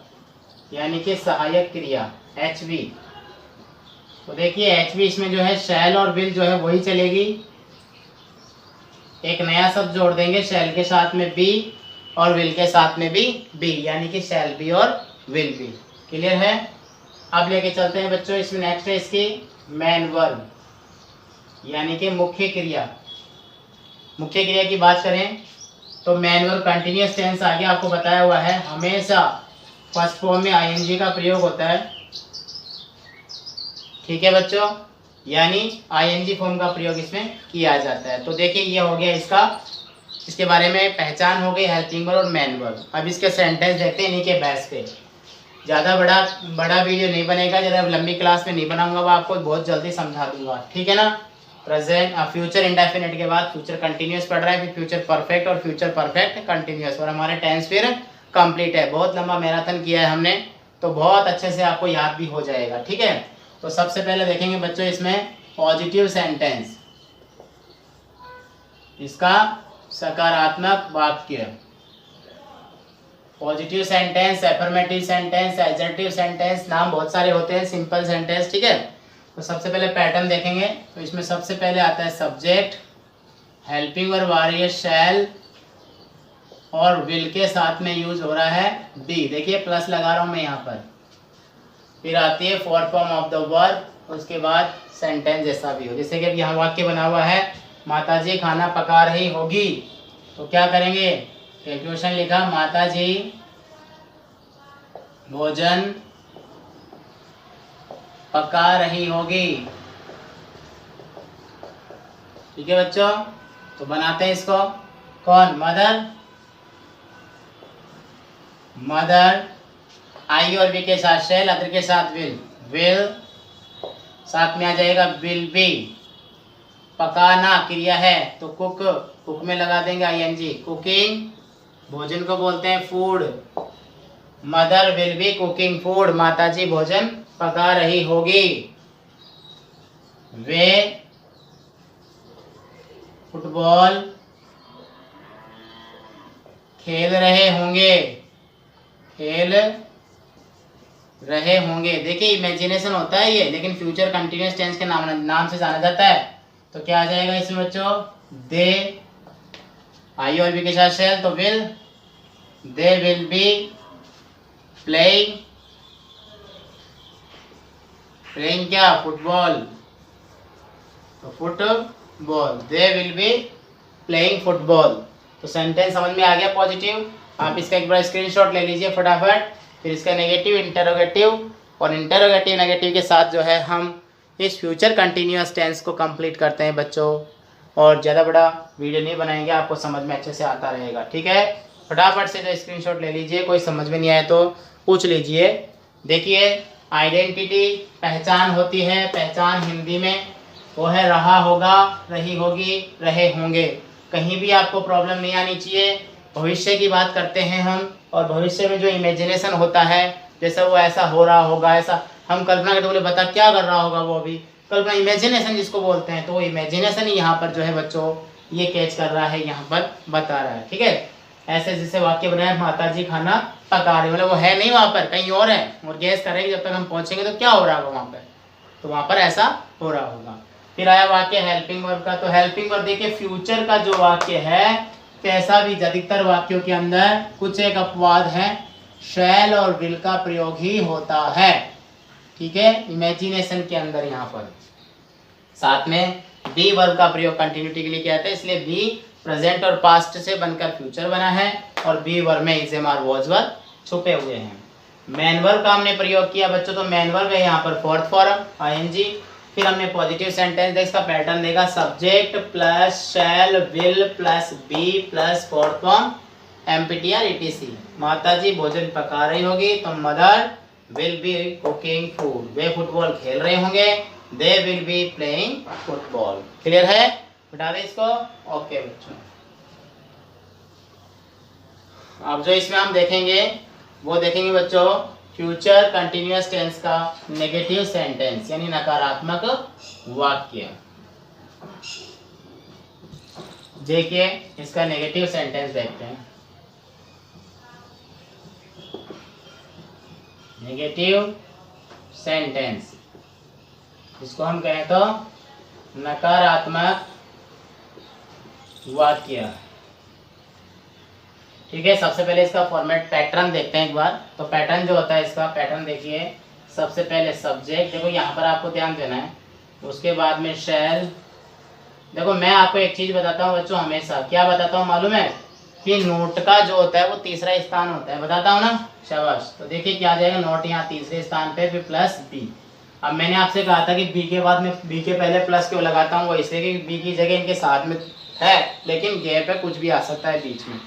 यानी कि सहायक क्रिया, HV। तो देखिए HV इसमें जो है शैल और विल जो है वही चलेगी। एक नया शब्द जोड़ देंगे शैल के साथ में बी, और विल के साथ में भी बी, यानी कि शैल बी और विल बी। क्लियर है? अब लेके चलते हैं बच्चों, इसमें नेक्स्ट है इसकी मेन वर्ब, यानी कि मुख्य क्रिया। मुख्य क्रिया की बात करें तो मेन वर्ब कंटिन्यूअस टेंस आगे आपको बताया हुआ है, हमेशा फर्स्ट फॉर्म में आईएनजी का प्रयोग होता है। ठीक है बच्चों, यानी आईएनजी फॉर्म का प्रयोग इसमें किया जाता है। तो देखिए ये हो गया इसका, इसके बारे में पहचान हो गई हेल्पिंग वर्ब और मेन वर्ब। अब इसके सेंटेंस देखते हैं इन्हीं के बेस पे। ज़्यादा बड़ा वीडियो नहीं बनेगा, ज़्यादा लंबी क्लास में नहीं बनाऊंगा, वो आपको बहुत जल्दी समझा दूंगा। ठीक है ना? प्रेजेंट फ्यूचर इंडेफिनिट के बाद फ्यूचर कंटिन्यूअस पढ़ रहा है, फिर फ्यूचर परफेक्ट और फ्यूचर परफेक्ट कंटिन्यूअस, और हमारे टेंस फिर कंप्लीट है। बहुत लंबा मैराथन किया है हमने, तो बहुत अच्छे से आपको याद भी हो जाएगा। ठीक है, तो सबसे पहले देखेंगे बच्चों इसमें पॉजिटिव सेंटेंस, इसका सकारात्मक वाक्य। Positive sentence, affirmative sentence, adjective sentence, नाम बहुत सारे होते हैं, सिंपल सेंटेंस। ठीक है, तो सबसे पहले पैटर्न देखेंगे। तो इसमें सबसे पहले आता है सब्जेक्ट, हेल्पिंग वर्ब आ रही है शैल, और विल के साथ में यूज हो रहा है बी। देखिए प्लस लगा रहा हूं मैं यहाँ पर। फिर आती है fourth form of the verb, उसके बाद सेंटेंस जैसा भी हो। जैसे कि अब यहाँ वाक्य बना हुआ है, माताजी खाना पका रही होगी, तो क्या करेंगे? क्वेश्चन लिखा, माताजी भोजन पका रही होगी। ठीक है बच्चों, तो बनाते हैं इसको। कौन? मदर, मदर आई और बी के साथ शैल, अदर के साथ विल, विल साथ में आ जाएगा विल बी। पकाना क्रिया है तो कुक, कुक में लगा देंगे आईएनजी। कुकिंग, भोजन को बोलते हैं food. Mother will be cooking food, माताजी भोजन पका रही होगी। वे फुटबॉल खेल रहे होंगे, खेल रहे होंगे। देखिए इमेजिनेशन होता है ये, लेकिन फ्यूचर कंटिन्यूअस टेंस के नाम से जाना जाता है। तो क्या आ जाएगा इसमें बच्चों? दे आई और बी के साथ शैल, तो will, they will be playing, playing क्या? फुटबॉल, तो football, they will be playing football. तो सेंटेंस समझ में आ गया पॉजिटिव। आप इसका एक बार स्क्रीनशॉट ले लीजिए फटाफट। फिर इसका नेगेटिव, इंटरोगेटिव, और इंटरोगेटिव नेगेटिव के साथ जो है हम इस फ्यूचर कंटिन्यूअस टेंस को कंप्लीट करते हैं बच्चों। और ज़्यादा बड़ा वीडियो नहीं बनाएंगे, आपको समझ में अच्छे से आता रहेगा। ठीक है, फटाफट से जो स्क्रीनशॉट ले लीजिए, कोई समझ में नहीं आए तो पूछ लीजिए। देखिए आइडेंटिटी पहचान होती है, पहचान हिंदी में वो है रहा होगा, रही होगी, रहे होंगे। कहीं भी आपको प्रॉब्लम नहीं आनी चाहिए। भविष्य की बात करते हैं हम, और भविष्य में जो इमेजिनेशन होता है, जैसा वो ऐसा हो रहा होगा, ऐसा हम कल्पना करते बोले बता क्या कर रहा होगा वो अभी, कल्पना इमेजिनेशन जिसको बोलते हैं। तो वो इमेजिनेशन ही यहाँ पर जो है बच्चों ये कैच कर रहा है, यहाँ पर बता रहा है। ठीक है, ऐसे जैसे वाक्य बनाया, माताजी खाना पका रही, मतलब वो है नहीं वहाँ पर, कहीं और है, और गैस करेंगे जब तक हम पहुँचेंगे तो क्या हो रहा होगा वहाँ पर, तो वहाँ पर ऐसा हो रहा होगा। फिर आया वाक्य हेल्पिंग वर्ब का। तो हेल्पिंग वर्ब देखिए फ्यूचर का जो वाक्य है, कैसा भी अधिकतर वाक्यों के अंदर कुछ एक अपवाद है, शैल और विल का प्रयोग ही होता है। ठीक है, इमेजिनेशन के अंदर यहाँ पर साथ में बी वर्ब का प्रयोग कंटिन्यूटी के लिए किया था, इसलिए बी प्रेजेंट और पास्ट से बनकर फ्यूचर बना है, और बी वर्ब में is am are was verb छुपे हुए हैं। मेन वर्ब का हमने प्रयोग किया बच्चों, तो मेन वर्ब है यहाँ पर फोर्थ फॉर्म आईएनजी। फिर हमने पॉजिटिव सेंटेंस इसका पैटर्न देगा, subject plus shall will plus be plus fourth form एम्पिटियर ईटीसी। माताजी भोजन पका रही होगी, तो mother will be cooking food. वे फुटबॉल खेल रहे होंगे, they will be playing football. Clear है? बता दें इसको। ओके बच्चों, अब जो इसमें हम देखेंगे वो देखेंगे बच्चों फ्यूचर कंटिन्यूअस टेंस का नेगेटिव सेंटेंस, यानी नकारात्मक वाक्य। देखिए इसका नेगेटिव सेंटेंस देखते हैं। नेगेटिव सेंटेंस, इसको हम कहें तो नकारात्मक वाक्य। ठीक है, सबसे पहले इसका फॉर्मेट पैटर्न देखते हैं एक बार। तो पैटर्न जो होता है इसका पैटर्न देखिए, सबसे पहले सब्जेक्ट, देखो यहाँ पर आपको ध्यान देना है, उसके बाद में शैल। देखो मैं आपको एक चीज बताता हूँ बच्चों, हमेशा क्या बताता हूँ मालूम है, कि नोट का जो होता है वो तीसरा स्थान होता है, बताता हूँ ना, शाबाश। तो देखिए क्या आ जाएगा, नोट यहाँ तीसरे स्थान पे, फिर प्लस बी। अब मैंने आपसे कहा था कि बी के बाद में, बी के पहले प्लस क्यों लगाता हूँ, वो इसलिए कि बी की जगह इनके साथ में है, लेकिन गैप है, कुछ भी आ सकता है बीच में।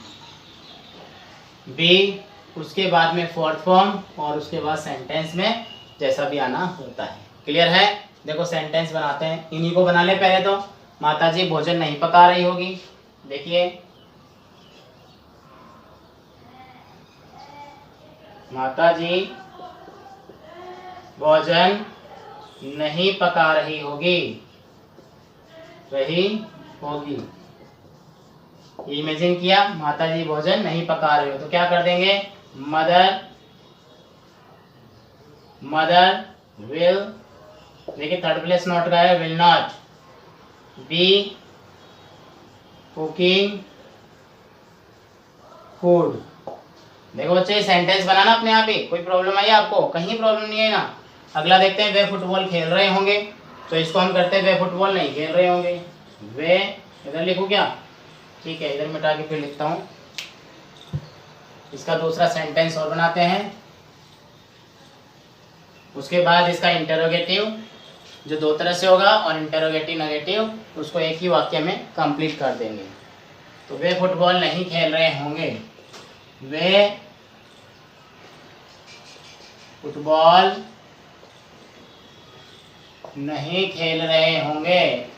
बी, उसके बाद में फोर्थ फॉर्म, और उसके बाद सेंटेंस में जैसा भी आना होता है। क्लियर है? देखो सेंटेंस बनाते हैं, इन्हीं को बना ले पहले तो। माताजी भोजन नहीं पका रही होगी, देखिए माताजी भोजन नहीं पका रही होगी, इमेजिन किया, माताजी भोजन नहीं पका रही हो, तो क्या कर देंगे, मदर विल, देखिए थर्ड प्लेस नोट का है, will not be cooking food. देखो बच्चे सेंटेंस बनाना अपने आप ही, कोई प्रॉब्लम आई आपको, कहीं प्रॉब्लम नहीं है ना। अगला देखते हैं, वे फुटबॉल खेल रहे होंगे, तो इसको हम करते हैं वे फुटबॉल नहीं खेल रहे होंगे। वे इधर लिखूं क्या, ठीक है, इधर मिटा के फिर लिखता हूँ। इसका दूसरा सेंटेंस और बनाते हैं, उसके बाद इसका इंटरोगेटिव जो दो तरह से होगा, और इंटरोगेटिव नेगेटिव, उसको एक ही वाक्य में कंप्लीट कर देंगे। तो वे फुटबॉल नहीं खेल रहे होंगे, वे फुटबॉल नहीं खेल रहे होंगे।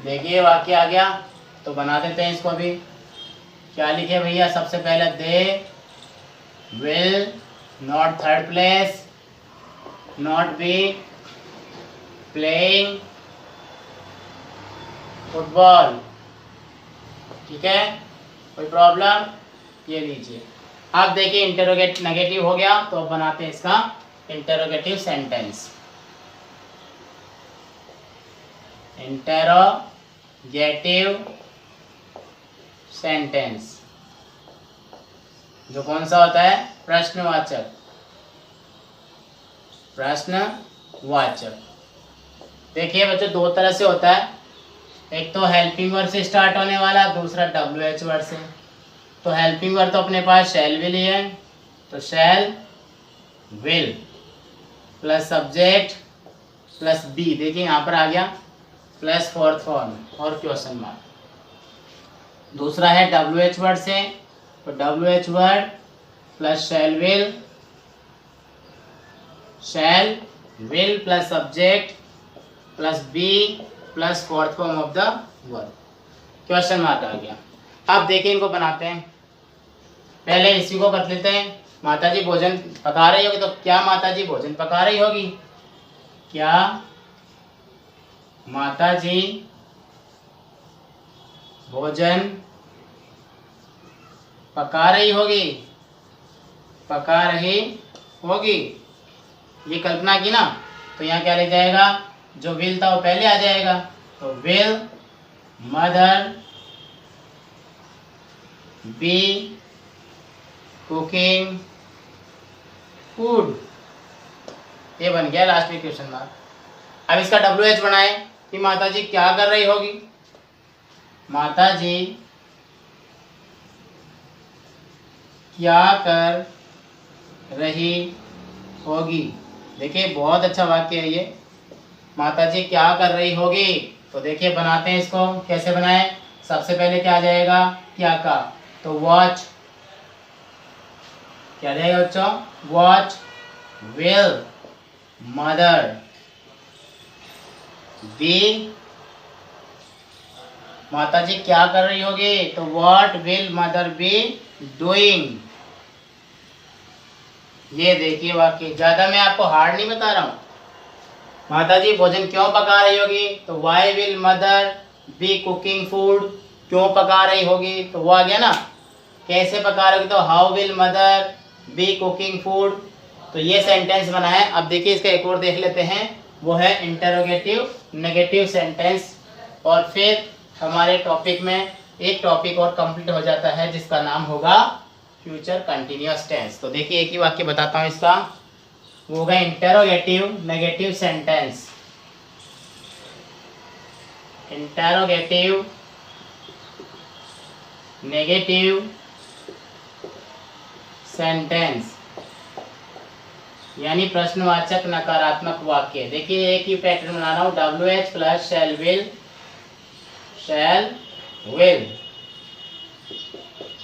देखिए वाक्य आ गया, तो बना देते हैं इसको भी। क्या लिखे भैया, सबसे पहले दे will not, third place, not be playing football, ठीक है, कोई प्रॉब्लम, ये लीजिए। अब देखिए इंटरोगेट नेगेटिव हो गया, तो अब बनाते हैं इसका इंटरोगेटिव सेंटेंस। इंटरोगेटिव सेंटेंस जो कौन सा होता है, प्रश्नवाचक, प्रश्नवाचक। देखिए बच्चों दो तरह से होता है, एक तो हेल्पिंग वर्ड से स्टार्ट होने वाला, दूसरा WH वर्ड से। तो हेल्पिंग वर्ड तो अपने पास शैल विल ही है, तो shall will plus subject plus be, देखिए यहाँ पर आ गया, प्लस फोर्थ फॉर्म और क्वेश्चन मार्क। दूसरा है WH वर्ड से, तो WH word plus shall will plus subject plus be plus fourth form of the word, question mark आ गया। अब देखिए इनको बनाते हैं, पहले इसी को कर लेते हैं। माताजी भोजन पका रही होगी, तो क्या माताजी भोजन पका रही होगी, क्या माताजी भोजन पका रही होगी, पका रही होगी, ये कल्पना की ना, तो यहाँ क्या लिख जाएगा, जो विल था वो पहले आ जाएगा, तो will mother be cooking food, ये बन गया लास्ट में क्वेश्चन मार्क। अब इसका WH बनाए कि माताजी क्या कर रही होगी, माताजी क्या कर रही होगी। देखिए बहुत अच्छा वाक्य है ये, माताजी क्या कर रही होगी। तो देखिए बनाते हैं इसको, कैसे बनाए, सबसे पहले क्या आ जाएगा, क्या का, तो वॉच, क्या आ जाएगा बच्चों, वॉच विल मदर बी, माताजी क्या कर रही होगी, तो what will mother be doing. ये देखिए वाक्य, ज्यादा मैं आपको हार्ड नहीं बता रहा हूँ। माताजी भोजन क्यों पका रही होगी, तो why will mother be cooking food, क्यों पका रही होगी, तो वो आ गया ना। कैसे पका रही होगी, तो how will mother be cooking food. तो ये सेंटेंस बना है। अब देखिए इसका एक और देख लेते हैं, वो है इंटरोगेटिव नेगेटिव सेंटेंस। और फिर हमारे टॉपिक में एक टॉपिक और कंप्लीट हो जाता है जिसका नाम होगा फ्यूचर कंटिन्यूअस टेंस। तो देखिए एक ही वाक्य बताता हूँ इसका, वो होगा interrogative negative sentence. Interrogative negative sentence यानी प्रश्नवाचक नकारात्मक वाक्य। देखिए एक ही पैटर्न बना रहा हूँ, WH plus shall will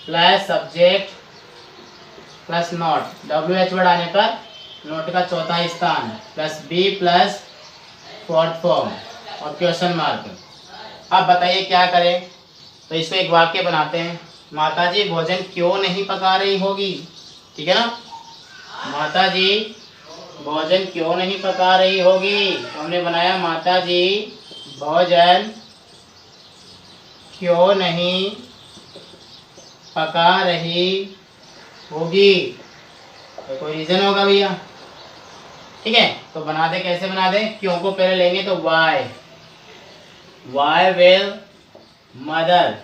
plus subject plus not. WH word आने पर नोट का चौथा स्थान plus be plus fourth form और क्वेश्चन मार्क। अब बताइए क्या करें, तो इसको एक वाक्य बनाते हैं। माताजी भोजन क्यों नहीं पका रही होगी, ठीक है ना। माताजी भोजन क्यों नहीं पका रही होगी, तो हमने बनाया माताजी भोजन क्यों नहीं पका रही होगी, तो कोई रीजन होगा भैया, ठीक है। तो बना दे, कैसे बना दे, क्यों को पहले लेंगे तो वाई विल मदर।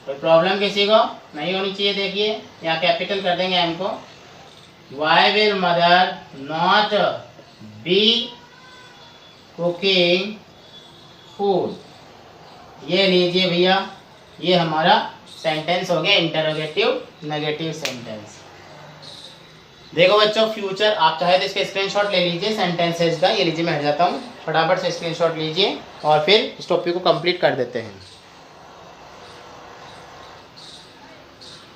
कोई प्रॉब्लम किसी को नहीं होनी चाहिए। देखिए यहाँ कैपिटल कर देंगे एम को। Why will mother not be cooking food. ये लीजिए भैया, ये हमारा सेंटेंस हो गया इंटरोगेटिव नेगेटिव सेंटेंस। देखो बच्चों, फ्यूचर आप चाहे तो इसके स्क्रीनशॉट ले लीजिए सेंटेंसेस का। ये लीजिए मैं हट जाता हूँ, फटाफट से स्क्रीनशॉट लीजिए और फिर इस टॉपिक को कंप्लीट कर देते हैं।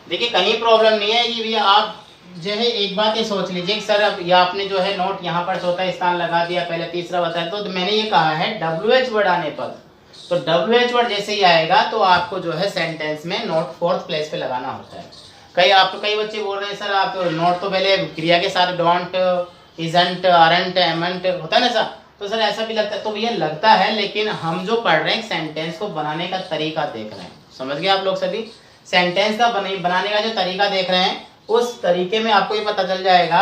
देखिए कहीं प्रॉब्लम नहीं है ये भैया। आप जो है एक बात ये सोच लीजिए कि सर अब या आपने जो है नोट यहाँ पर चौथा स्थान लगा दिया, पहले तीसरा बताया, तो मैंने ये कहा है WH वर्ड आने पर, तो WH वर्ड जैसे ही आएगा तो आपको जो है सेंटेंस में नोट फोर्थ प्लेस पे लगाना होता है। कई बच्चे बोल रहे हैं सर आप नोट तो पहले क्रिया के साथ डोंट, इजंट, आरंट, एमंट होता है ना सर, तो सर ऐसा भी लगता है। तो भैया लगता है, लेकिन हम जो पढ़ रहे हैं सेंटेंस को बनाने का तरीका देख रहे हैं। समझ गए आप लोग सभी, सेंटेंस का बनाने का जो तरीका देख रहे हैं, उस तरीके में आपको ये पता चल जाएगा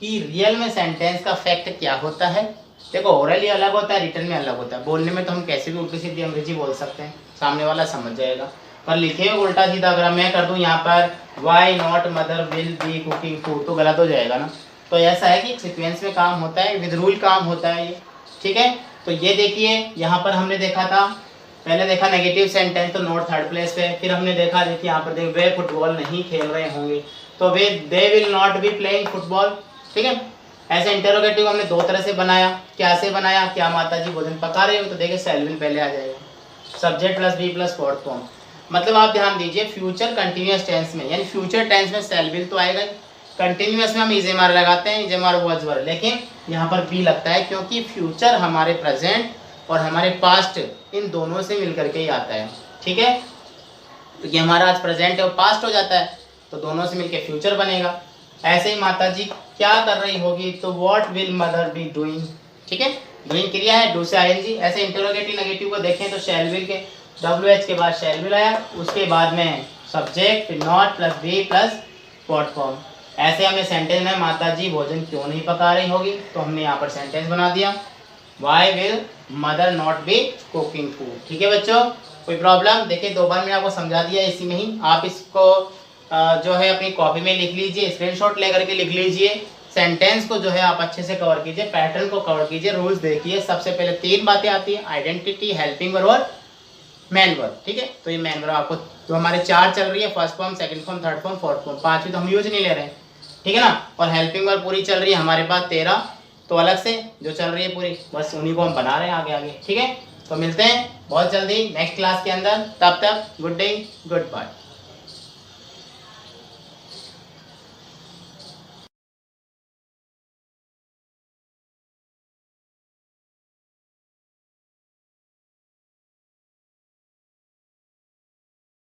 कि रियल में सेंटेंस का फैक्ट क्या होता है। देखो ओरली अलग होता है, रिटन में अलग होता है। बोलने में तो हम कैसे भी उल्टी सीधी अंग्रेजी बोल सकते हैं, सामने वाला समझ जाएगा, पर लिखे हुए उल्टा सीधा अगर मैं कर दूं यहाँ पर why not mother will be cooking food, तो गलत हो जाएगा ना। तो ऐसा है कि सीक्वेंस में काम होता है, विद रूल काम होता है ये, ठीक है। तो ये देखिए यहाँ पर हमने देखा था, पहले देखा नेगेटिव सेंटेंस तो नोट थर्ड प्लेस पे, फिर हमने देखा देखिए यहाँ पर देख वे फुटबॉल नहीं खेल रहे होंगे, तो वे they will not be playing football, ठीक है। ऐसे इंटरोगेटिव हमने दो तरह से बनाया। क्या से बनाया, क्या माताजी भोजन पका रहे हो, तो देखिए शैल विल पहले आ जाएगा, subject plus be plus fourth form. मतलब आप ध्यान दीजिए फ्यूचर कंटिन्यूअस टेंस में, यानी फ्यूचर टेंस में शैल विल तो आएगा, कंटिन्यूअस में हम इजेमार लगाते हैं, इजेमार वाज वर, लेकिन यहाँ पर बी लगता है क्योंकि फ्यूचर हमारे प्रेजेंट और हमारे पास्ट इन दोनों से मिलकर के ही आता है, ठीक है। तो ये हमारा आज प्रेजेंट है और पास्ट हो जाता है, तो दोनों से मिलकर फ्यूचर बनेगा। ऐसे ही माताजी क्या कर रही होगी, तो what will mother be doing, ठीक है। डूइंग क्रिया है, डू से आईएनजी। ऐसे इंटरोगेटिव नेगेटिव को देखें तो शैल विल के WH के बाद शैल विल आया, उसके बाद में सब्जेक्ट, फिर not plus be plus fourth form. ऐसे हमने सेंटेंस में माताजी भोजन क्यों नहीं पका रही होगी, तो हमने यहाँ पर सेंटेंस बना दिया why will mother not be cooking food, ठीक है बच्चों। कोई प्रॉब्लम, देखिए दो बार मैंने आपको समझा दिया इसी में ही। आप इसको जो है अपनी कॉपी में लिख लीजिए, स्क्रीनशॉट लेकर के लिख लीजिए। सेंटेंस को जो है आप अच्छे से कवर कीजिए, पैटर्न को कवर कीजिए, रूल्स देखिए। सबसे पहले 3 बातें आती है, आइडेंटिटी, हेल्पिंग वर्ब और मैन वर्ब, ठीक है। तो ये मैन वर्ब आपको जो हमारे 4 चल रही है, first form, second form, third form, fourth form, 5वीं तो हम यूज नहीं ले रहे हैं, ठीक है ना। और हेल्पिंग वर्ब पूरी चल रही है हमारे पास 13, तो अलग से जो चल रही है पूरी, बस उन्हीं को हम बना रहे हैं आगे आगे, ठीक है। तो मिलते हैं बहुत जल्दी नेक्स्ट क्लास के अंदर, तब तक गुड डे गुड बाय।